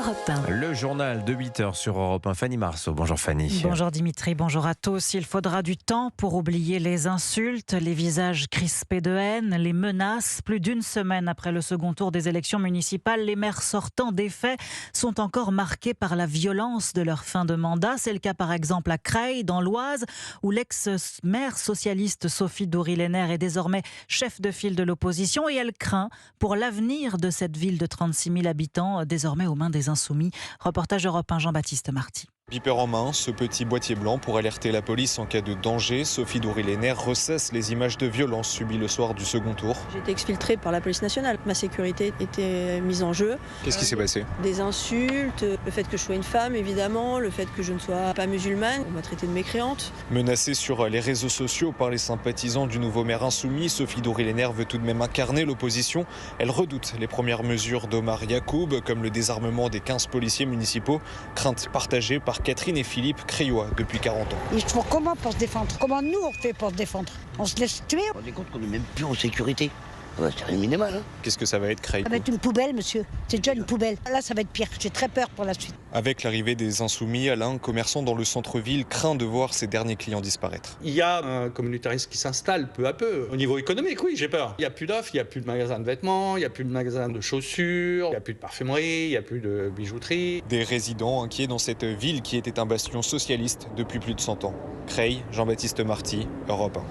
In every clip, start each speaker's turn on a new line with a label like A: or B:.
A: Europe 1.
B: Le journal de 8h sur Europe 1. Fanny Marceau. Bonjour Fanny.
C: Bonjour Dimitri, bonjour à tous. Il faudra du temps pour oublier les insultes, les visages crispés de haine, les menaces. Plus d'une semaine après le second tour des élections municipales, les maires sortants défaits sont encore marqués par la violence de leur fin de mandat. C'est le cas par exemple à Creil, dans l'Oise, où l'ex-maire socialiste Sophie Doury-Lénère est désormais chef de file de l'opposition et elle craint pour l'avenir de cette ville de 36 000 habitants, désormais aux mains des Insoumis. Reportage Europe 1, Jean-Baptiste Marty.
D: Beeper en main, ce petit boîtier blanc pour alerter la police en cas de danger. Sophie Doury-Lénère ressasse les images de violence subies le soir du second tour.
E: J'ai été exfiltrée par la police nationale. Ma sécurité était mise en jeu.
D: Qu'est-ce qui s'est passé ?
E: Des insultes, le fait que je sois une femme évidemment, le fait que je ne sois pas musulmane. On m'a traitée de mécréante.
D: Menacée sur les réseaux sociaux par les sympathisants du nouveau maire insoumis, Sophie Doury-Lénère veut tout de même incarner l'opposition. Elle redoute les premières mesures d'Omar Yacoub, comme le désarmement des 15 policiers municipaux, crainte partagée par Catherine et Philippe, Crayois depuis 40 ans.
F: Ils font comment pour se défendre? Comment nous on fait pour se défendre? On se laisse tuer?
G: On est compte qu'on n'est même plus en sécurité. C'est terminé mal.
D: Qu'est-ce que ça va être, Creil ?
F: Ça va être une poubelle, monsieur. C'est déjà une poubelle. Là, ça va être pire. J'ai très peur pour la suite.
D: Avec l'arrivée des Insoumis, Alain, commerçant dans le centre-ville, craint de voir ses derniers clients disparaître.
H: Il y a un communautarisme qui s'installe peu à peu. Au niveau économique, oui, j'ai peur. Il n'y a plus d'offres, il n'y a plus de magasins de vêtements, il n'y a plus de magasins de chaussures, il n'y a plus de parfumerie, il n'y a plus de bijouterie.
D: Des résidents inquiets dans cette ville qui était un bastion socialiste depuis plus de 100 ans. Creil, Jean-Baptiste Marty, Europe 1.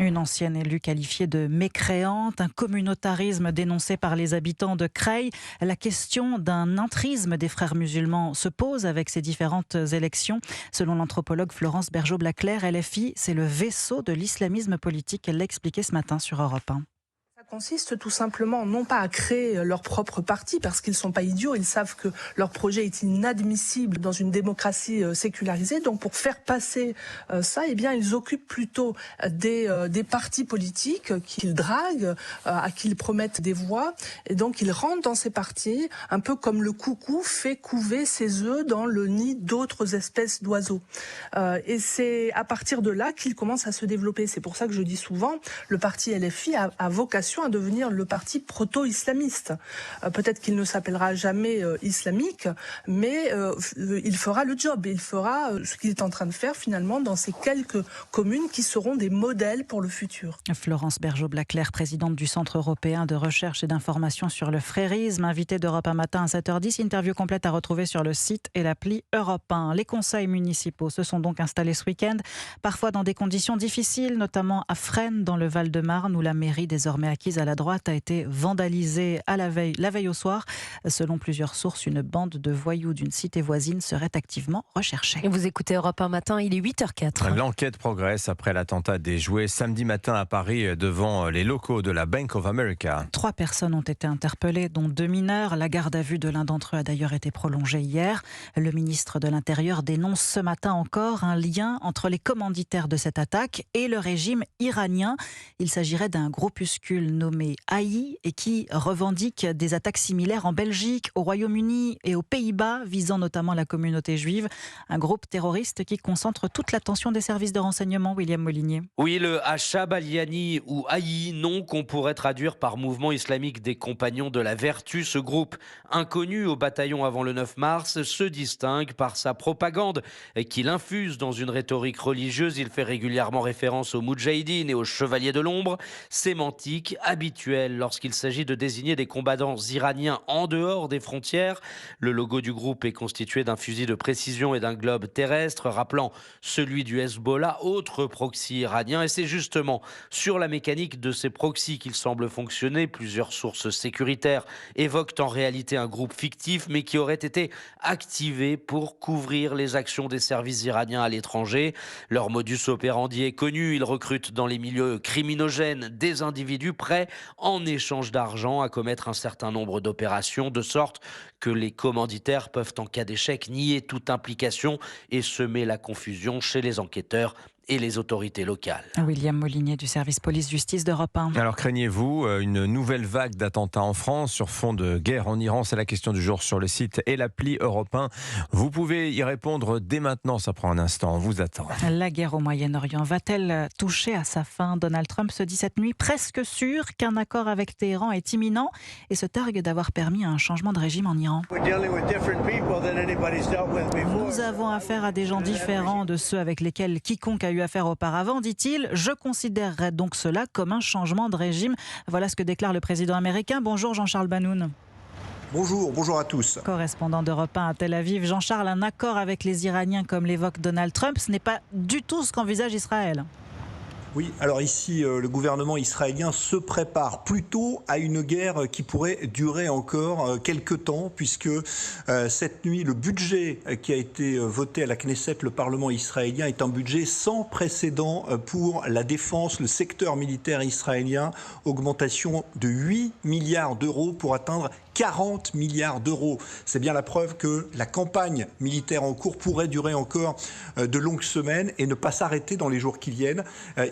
C: Une ancienne élue qualifiée de mécréante, un communautarisme dénoncé par les habitants de Creil. La question d'un entrisme des frères musulmans se pose avec ces différentes élections. Selon l'anthropologue Florence Bergeau-Blaclair, LFI, c'est le vaisseau de l'islamisme politique. Elle l'a expliqué ce matin sur Europe 1.
I: Ça consiste tout simplement non pas à créer leur propre parti parce qu'ils ne sont pas idiots, ils savent que leur projet est inadmissible dans une démocratie sécularisée. Donc pour faire passer ça, eh bien ils occupent plutôt des partis politiques qu'ils draguent, à qui ils promettent des voix. Et donc ils rentrent dans ces partis un peu comme le coucou fait couver ses œufs dans le nid d'autres espèces d'oiseaux. Et c'est à partir de là qu'ils commencent à se développer. C'est pour ça que je dis souvent, le parti LFI a vocation à devenir le parti proto-islamiste. Peut-être qu'il ne s'appellera jamais islamique, mais il fera le job. Il fera ce qu'il est en train de faire finalement dans ces quelques communes qui seront des modèles pour le futur.
C: Florence Bergeau-Blaclair, présidente du Centre européen de recherche et d'information sur le frérisme, invitée d'Europe 1 matin à 7h10. Interview complète à retrouver sur le site et l'appli Europe 1. Les conseils municipaux se sont donc installés ce week-end, parfois dans des conditions difficiles, notamment à Fresnes, dans le Val-de-Marne, où la mairie désormais acquise à la droite a été vandalisée la veille au soir. Selon plusieurs sources, une bande de voyous d'une cité voisine serait activement recherchée.
A: Et vous écoutez Europe 1 matin, il est 8h04.
B: L'enquête progresse après l'attentat des jouets samedi matin à Paris devant les locaux de la Bank of America.
C: 3 personnes ont été interpellées, dont 2 mineurs. La garde à vue de l'un d'entre eux a d'ailleurs été prolongée hier. Le ministre de l'Intérieur dénonce ce matin encore un lien entre les commanditaires de cette attaque et le régime iranien. Il s'agirait d'un groupuscule nommé AI et qui revendique des attaques similaires en Belgique, au Royaume-Uni et aux Pays-Bas, visant notamment la communauté juive. Un groupe terroriste qui concentre toute l'attention des services de renseignement. William Molinier.
J: Oui, le Achabaliani ou AI, nom qu'on pourrait traduire par mouvement islamique des compagnons de la vertu. Ce groupe, inconnu au bataillon avant le 9 mars, se distingue par sa propagande qu'il infuse dans une rhétorique religieuse. Il fait régulièrement référence aux Moudjahidines et aux Chevaliers de l'Ombre, sémantique habituelle lorsqu'il s'agit de désigner des combattants iraniens en dehors des frontières. Le logo du groupe est constitué d'un fusil de précision et d'un globe terrestre, rappelant celui du Hezbollah, autre proxy iranien. Et c'est justement sur la mécanique de ces proxys qu'il semble fonctionner. Plusieurs sources sécuritaires évoquent en réalité un groupe fictif, mais qui aurait été activé pour couvrir les actions des services iraniens à l'étranger. Leur modus operandi est connu. Ils recrutent dans les milieux criminogènes des individus prêts, en échange d'argent, à commettre un certain nombre d'opérations, de sorte que les commanditaires peuvent en cas d'échec nier toute implication et semer la confusion chez les enquêteurs et les autorités locales.
C: William Molinier du service police-justice d'Europe 1.
B: Alors craignez-vous une nouvelle vague d'attentats en France sur fond de guerre en Iran? C'est la question du jour sur le site et l'appli Europe 1. Vous pouvez y répondre dès maintenant, ça prend un instant, on vous attend.
C: La guerre au Moyen-Orient va-t-elle toucher à sa fin? Donald Trump se dit cette nuit presque sûr qu'un accord avec Téhéran est imminent et se targue d'avoir permis un changement de régime en Iran. Nous avons affaire à des gens différents de ceux avec lesquels quiconque a eu affaire auparavant, dit-il. Je considérerais donc cela comme un changement de régime. Voilà ce que déclare le président américain. Bonjour Jean-Charles Banoun.
K: Bonjour à tous.
C: Correspondant d'Europe 1 à Tel Aviv. Jean-Charles, un accord avec les Iraniens comme l'évoque Donald Trump, ce n'est pas du tout ce qu'envisage Israël.
K: Oui, alors ici, le gouvernement israélien se prépare plutôt à une guerre qui pourrait durer encore quelques temps, puisque cette nuit, le budget qui a été voté à la Knesset, le Parlement israélien, est un budget sans précédent pour la défense, le secteur militaire israélien, augmentation de 8 milliards d'euros pour atteindre 40 milliards d'euros. C'est bien la preuve que la campagne militaire en cours pourrait durer encore de longues semaines et ne pas s'arrêter dans les jours qui viennent.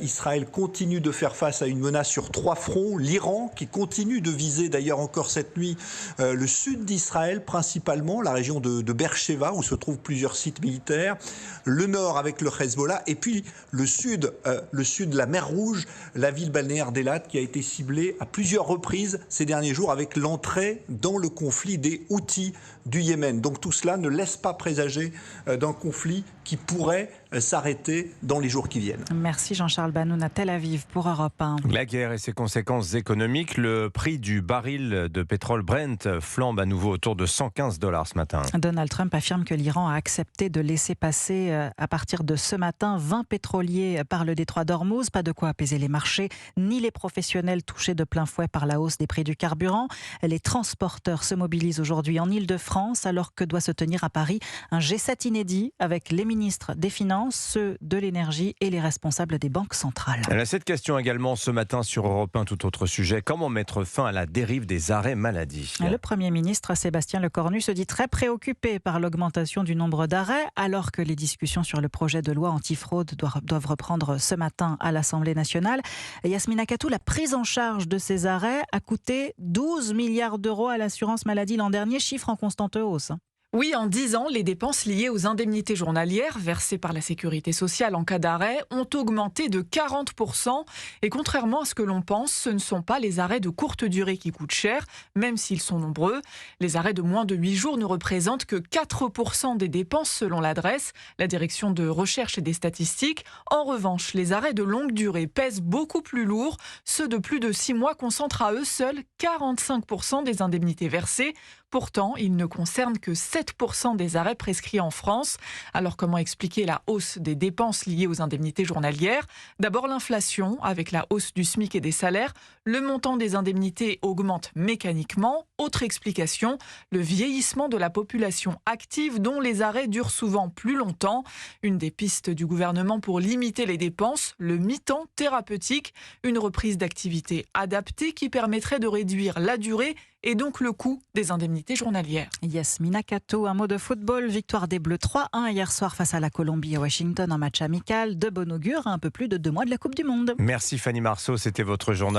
K: Israël continue de faire face à une menace sur 3 fronts. L'Iran, qui continue de viser d'ailleurs encore cette nuit le sud d'Israël, principalement la région de Beersheva, où se trouvent plusieurs sites militaires. Le nord avec le Hezbollah. Et puis le sud de la mer Rouge, la ville balnéaire d'Elat, qui a été ciblée à plusieurs reprises ces derniers jours avec l'entrée dans le conflit des Houthis du Yémen. Donc tout cela ne laisse pas présager d'un conflit qui pourrait s'arrêter dans les jours qui viennent.
C: Merci Jean-Charles Banoun à Tel Aviv pour Europe 1.
B: La guerre et ses conséquences économiques, le prix du baril de pétrole Brent flambe à nouveau autour de $115 ce matin.
C: Donald Trump affirme que l'Iran a accepté de laisser passer à partir de ce matin 20 pétroliers par le détroit d'Ormuz. Pas de quoi apaiser les marchés, ni les professionnels touchés de plein fouet par la hausse des prix du carburant. Les transporteurs se mobilisent aujourd'hui en Île-de-France alors que doit se tenir à Paris un G7 inédit avec les ministres des Finances, ceux de l'énergie et les responsables des banques centrales.
B: Cette question également ce matin sur Europe 1, tout autre sujet. Comment mettre fin à la dérive des arrêts maladie?
C: Le Premier ministre Sébastien Lecornu se dit très préoccupé par l'augmentation du nombre d'arrêts alors que les discussions sur le projet de loi antifraude doivent reprendre ce matin à l'Assemblée nationale. Yasmina Katou, la prise en charge de ces arrêts a coûté 12 milliards d'euros à l'assurance maladie l'an dernier, chiffre en constante hausse.
L: Oui, en 10 ans, les dépenses liées aux indemnités journalières versées par la sécurité sociale en cas d'arrêt ont augmenté de 40%. Et contrairement à ce que l'on pense, ce ne sont pas les arrêts de courte durée qui coûtent cher, même s'ils sont nombreux. Les arrêts de moins de 8 jours ne représentent que 4% des dépenses selon l'adresse, la direction de recherche et des statistiques. En revanche, les arrêts de longue durée pèsent beaucoup plus lourd. Ceux de plus de 6 mois concentrent à eux seuls 45% des indemnités versées. Pourtant, ils ne concernent que 7% des arrêts prescrits en France. Alors comment expliquer la hausse des dépenses liées aux indemnités journalières? D'abord l'inflation, avec la hausse du SMIC et des salaires. Le montant des indemnités augmente mécaniquement. Autre explication, le vieillissement de la population active dont les arrêts durent souvent plus longtemps. Une des pistes du gouvernement pour limiter les dépenses, le mi-temps thérapeutique, une reprise d'activité adaptée qui permettrait de réduire la durée et donc le coût des indemnités journalières.
C: Yasmina Katou, un mot de football. Victoire des Bleus 3-1 hier soir face à la Colombie à Washington en match amical. De bon augure à un peu plus de 2 mois de la Coupe du Monde.
B: Merci Fanny Marceau, c'était votre journal.